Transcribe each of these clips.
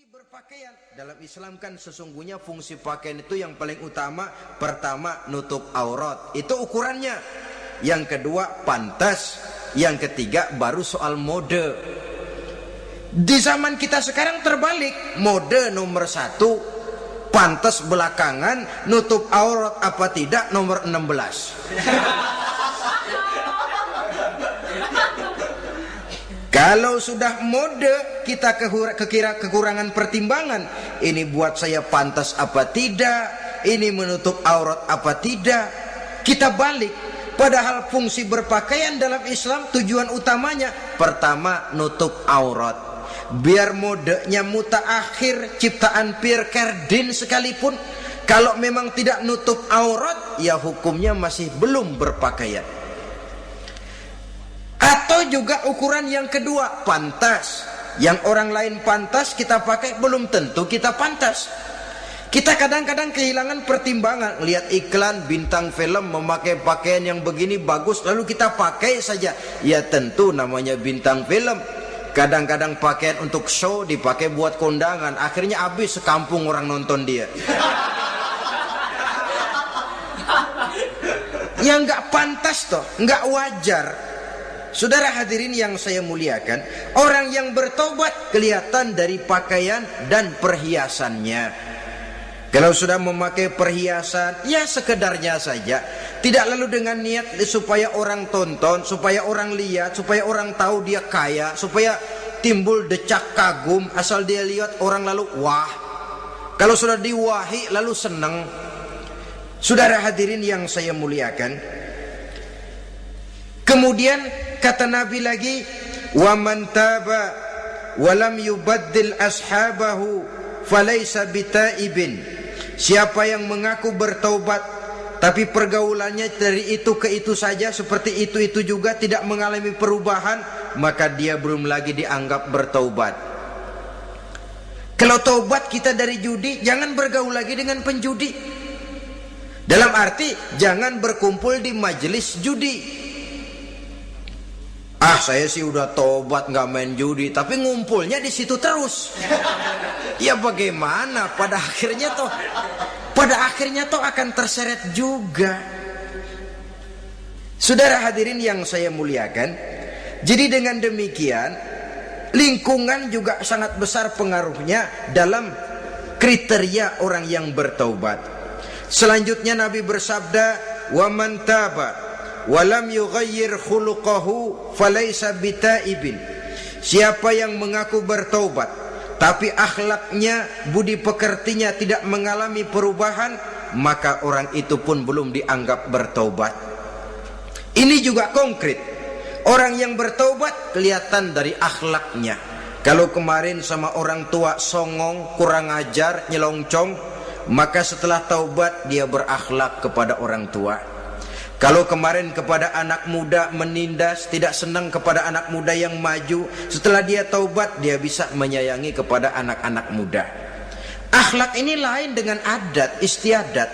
Berpakaian dalam Islam kan sesungguhnya fungsi pakaian itu yang paling utama, pertama nutup aurat, itu ukurannya. Yang kedua pantas, yang ketiga baru soal mode. Di zaman kita sekarang terbalik, mode nomor 1, pantas belakangan, nutup aurat apa tidak nomor 16. Kalau sudah mode, kita kekurangan pertimbangan. Ini buat saya pantas apa tidak, ini menutup aurat apa tidak. Kita balik. Padahal fungsi berpakaian dalam Islam tujuan utamanya pertama nutup aurat. Biar modenya mutaakhir, ciptaan Pierre Cardin sekalipun, kalau memang tidak nutup aurat, ya hukumnya masih belum berpakaian. Atau juga ukuran yang kedua, pantas. Yang orang lain pantas kita pakai, belum tentu kita pantas. Kita kadang-kadang kehilangan pertimbangan. Lihat iklan bintang film memakai pakaian yang begini bagus, lalu kita pakai saja. Ya tentu namanya bintang film. Kadang-kadang pakaian untuk show dipakai buat kondangan, akhirnya habis sekampung orang nonton dia. Ya nggak pantas toh, nggak wajar. Saudara hadirin yang saya muliakan, orang yang bertobat kelihatan dari pakaian dan perhiasannya. Kalau sudah memakai perhiasan, ya sekedarnya saja, tidak lalu dengan niat supaya orang tonton, supaya orang lihat, supaya orang tahu dia kaya, supaya timbul decak kagum, asal dia lihat orang lalu wah. Kalau sudah diwahi lalu senang. Saudara hadirin yang saya muliakan, kemudian kata Nabi lagi, wa man taba wa lam yubaddil ashabahu falaysa bitaibin. Siapa yang mengaku bertaubat tapi pergaulannya dari itu ke itu saja, seperti itu juga, tidak mengalami perubahan, maka dia belum lagi dianggap bertaubat. Kalau taubat kita dari judi, jangan bergaul lagi dengan penjudi. Dalam arti jangan berkumpul di majelis judi. Ah, saya sih udah tobat nggak main judi, tapi ngumpulnya di situ terus. Ya bagaimana? Pada akhirnya toh akan terseret juga. Saudara hadirin yang saya muliakan, jadi dengan demikian lingkungan juga sangat besar pengaruhnya dalam kriteria orang yang bertaubat. Selanjutnya Nabi bersabda, wa man taba walam yughayyir khuluquhu falaysa bitaibin. Siapa yang mengaku bertaubat tapi akhlaknya, budi pekertinya tidak mengalami perubahan, maka orang itu pun belum dianggap bertaubat. Ini juga konkret. Orang yang bertaubat kelihatan dari akhlaknya. Kalau kemarin sama orang tua songong, kurang ajar, nyelongcong, maka setelah taubat dia berakhlak kepada orang tua. Kalau kemarin kepada anak muda menindas, tidak senang kepada anak muda yang maju, setelah dia taubat dia bisa menyayangi kepada anak-anak muda. Akhlak ini lain dengan adat, istiadat.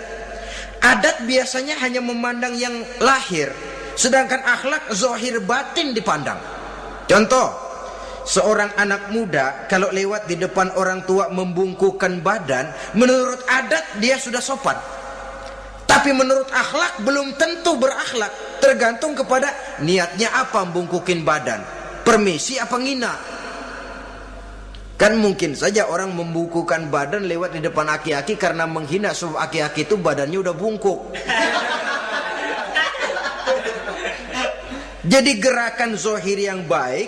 Adat biasanya hanya memandang yang lahir, sedangkan akhlak zahir batin dipandang. Contoh, seorang anak muda kalau lewat di depan orang tua membungkukkan badan, menurut adat dia sudah sopan. Tapi menurut akhlak belum tentu berakhlak, tergantung kepada niatnya apa membungkukin badan, permisi apa ngina. Kan mungkin saja orang membungkukkan badan lewat di depan aki-aki karena menghina, sebab aki-aki itu badannya udah bungkuk. Jadi gerakan zahir yang baik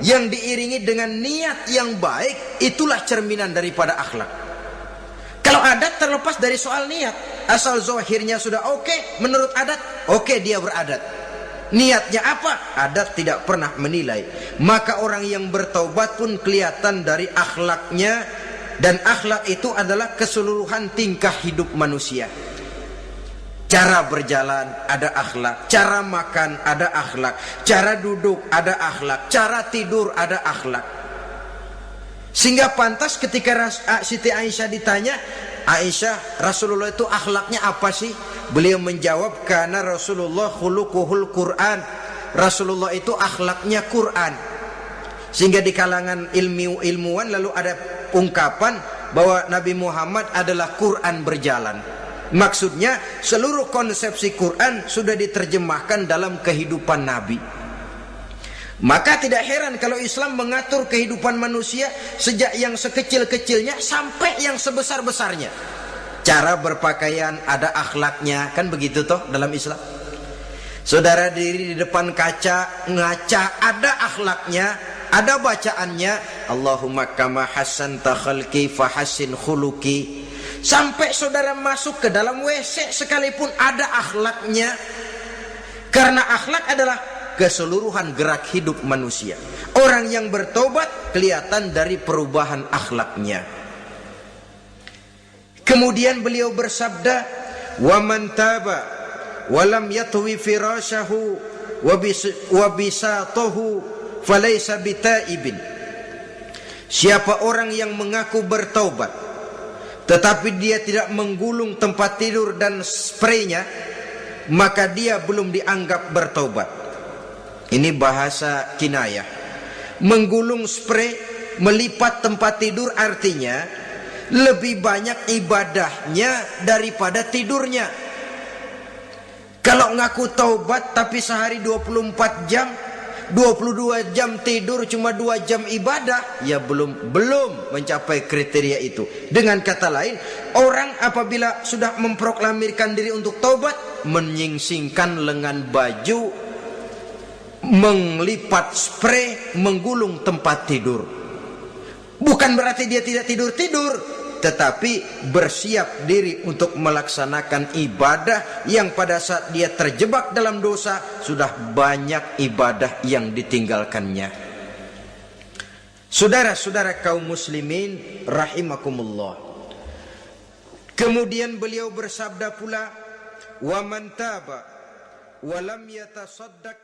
yang diiringi dengan niat yang baik, itulah cerminan daripada akhlak. Kalau adat terlepas dari soal niat, asal zahirnya sudah oke, menurut adat oke, dia beradat. Niatnya apa? Adat tidak pernah menilai. Maka orang yang bertaubat pun kelihatan dari akhlaknya, dan akhlak itu adalah keseluruhan tingkah hidup manusia. Cara berjalan ada akhlak, cara makan ada akhlak, cara duduk ada akhlak, cara tidur ada akhlak. Sehingga pantas ketika Siti Aisyah ditanya, Aisyah, Rasulullah itu akhlaknya apa sih? Beliau menjawab, karena Rasulullah khuluquhul Quran. Rasulullah itu akhlaknya Quran. Sehingga di kalangan ilmuwan lalu ada ungkapan bahwa Nabi Muhammad adalah Quran berjalan. Maksudnya seluruh konsepsi Quran sudah diterjemahkan dalam kehidupan Nabi. Maka tidak heran kalau Islam mengatur kehidupan manusia sejak yang sekecil-kecilnya sampai yang sebesar-besarnya. Cara berpakaian ada akhlaknya, kan begitu toh dalam Islam. Saudara diri di depan kaca, ngaca, ada akhlaknya, ada bacaannya. Allahumma kama hassanta khalqi fahassin khuluqi. Sampai saudara masuk ke dalam WC sekalipun ada akhlaknya. Karena akhlak adalah keseluruhan gerak hidup manusia. Orang yang bertobat kelihatan dari perubahan akhlaknya. Kemudian beliau bersabda, wa man taba walam yatwi firashahu wa bisatahu falaysa bitaibin. Siapa orang yang mengaku bertaubat tetapi dia tidak menggulung tempat tidur dan spraynya, maka dia belum dianggap bertaubat. Ini bahasa kinayah. Menggulung spray, melipat tempat tidur artinya lebih banyak ibadahnya daripada tidurnya. Kalau ngaku taubat tapi sehari 24 jam, 22 jam tidur, cuma 2 jam ibadah, ya belum mencapai kriteria itu. Dengan kata lain, orang apabila sudah memproklamirkan diri untuk taubat, menyingsingkan lengan baju, melipat spray, menggulung tempat tidur. Bukan berarti dia tidak tidur-tidur, tetapi bersiap diri untuk melaksanakan ibadah yang pada saat dia terjebak dalam dosa sudah banyak ibadah yang ditinggalkannya. Saudara-saudara kaum muslimin rahimakumullah. Kemudian beliau bersabda pula, wa man taba wa lam yatasaddaq